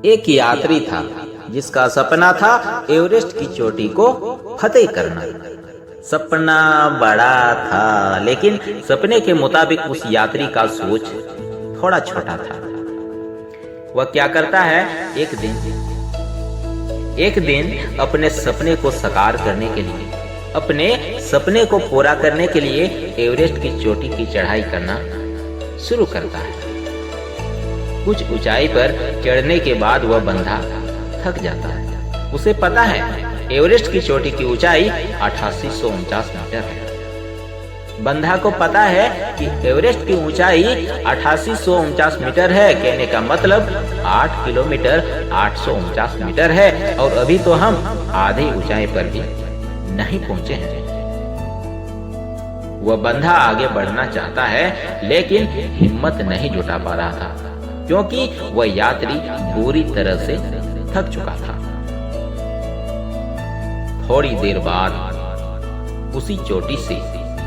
एक यात्री था जिसका सपना था एवरेस्ट की चोटी को फतेह करना। सपना बड़ा था, लेकिन सपने के मुताबिक उस यात्री का सोच थोड़ा छोटा था। वह क्या करता है, एक दिन अपने सपने को साकार करने के लिए, अपने सपने को पूरा करने के लिए एवरेस्ट की चोटी की चढ़ाई करना शुरू करता है। कुछ ऊंचाई पर चढ़ने के बाद वह बंधा थक जाता है। उसे पता है एवरेस्ट की चोटी की ऊंचाई 8849 मीटर है। बंधा को पता है कि एवरेस्ट की ऊंचाई 8849 मीटर है। कहने का मतलब 8 किलोमीटर 849 मीटर है, और अभी तो हम आधी ऊंचाई पर भी नहीं पहुंचे हैं। वह बंधा आगे बढ़ना चाहता है, लेकिन हिम्मत नहीं जुटा पा रहा था, क्योंकि वह यात्री बुरी तरह से थक चुका था। थोड़ी देर बाद उसी चोटी से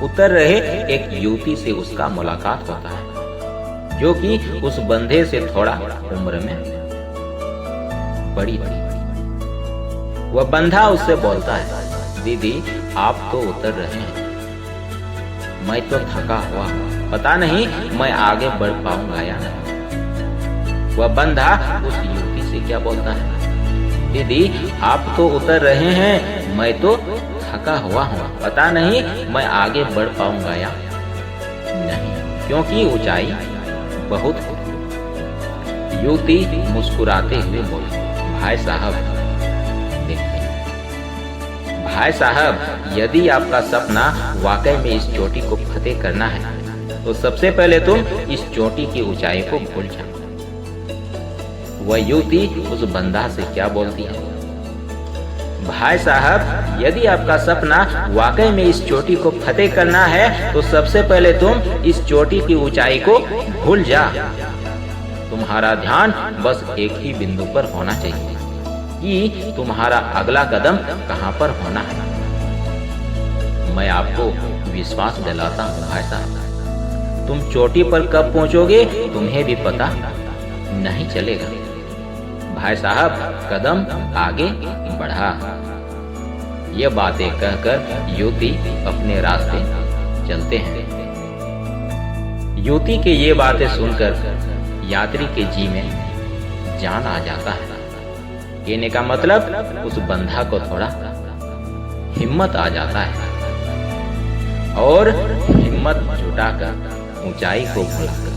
उतर रहे एक युवती से उसका मुलाकात होता है, जो कि उस बंधे से थोड़ा उम्र में बड़ी थी। वह बंधा उससे बोलता है, दीदी आप तो उतर रहे हैं, मैं तो थका हुआ, पता नहीं मैं आगे बढ़ पाऊंगा या नहीं। वह बंधा उस युवती से क्या बोलता है, दीदी आप तो उतर रहे हैं, मैं तो थका हुआ हूँ, पता नहीं मैं आगे बढ़ पाऊंगा या नहीं, क्योंकि ऊंचाई बहुत है। युवती मुस्कुराते हुए बोली, भाई साहब देखते हैं, भाई साहब यदि आपका सपना वाकई में इस चोटी को फतेह करना है, तो सबसे पहले तुम इस चोटी की ऊंचाई को भूल जाओ। वह युवती उस बंधा से क्या बोलती है, भाई साहब यदि आपका सपना वाकई में इस चोटी को फतेह करना है, तो सबसे पहले तुम इस चोटी की ऊंचाई को भूल जा। तुम्हारा ध्यान बस एक ही बिंदु पर होना चाहिए कि तुम्हारा अगला कदम कहां पर होना है। मैं आपको विश्वास दिलाता हूँ भाई साहब, तुम चोटी पर कब पहुंचोगे तुम्हें भी पता नहीं चलेगा। भाई साहब कदम आगे बढ़ा। ये बातें कहकर युवती अपने रास्ते चलते हैं। युवती के ये बातें सुनकर यात्री के जी में जान आ जाता है। कहने का मतलब उस बंधा को थोड़ा हिम्मत आ जाता है, और हिम्मत जुटाकर ऊंचाई को भुलाकर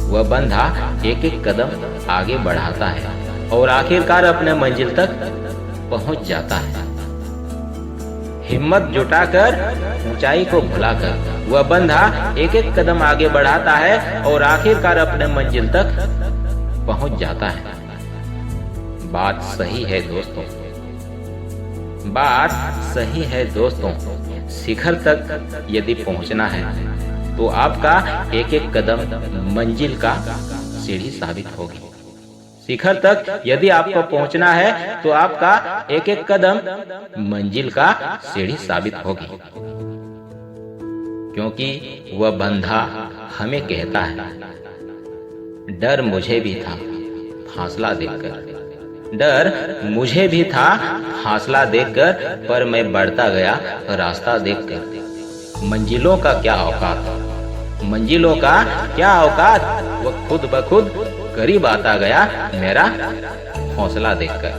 वह बंधा एक एक कदम आगे बढ़ाता है और आखिरकार अपने मंजिल तक पहुंच जाता है। हिम्मत जुटाकर ऊंचाई को भुलाकर वह बंधा एक एक कदम आगे बढ़ाता है और आखिरकार अपने मंजिल तक पहुंच जाता है। बात सही है दोस्तों, बात सही है दोस्तों। शिखर तक यदि पहुंचना है तो आपका एक एक कदम मंजिल का सीढ़ी साबित होगी। शिखर तक यदि आपको पहुंचना है तो आपका एक एक कदम मंजिल का सीढ़ी साबित होगी, क्योंकि वह बंधा हमें कहता है, डर मुझे भी था फासला देखकर, डर मुझे भी था फासला देखकर, पर मैं बढ़ता गया रास्ता देखकर। मंजिलों का क्या औकात, मंजिलों का क्या औकात, वो खुद ब खुद करीब आता गया मेरा हौसला देखकर।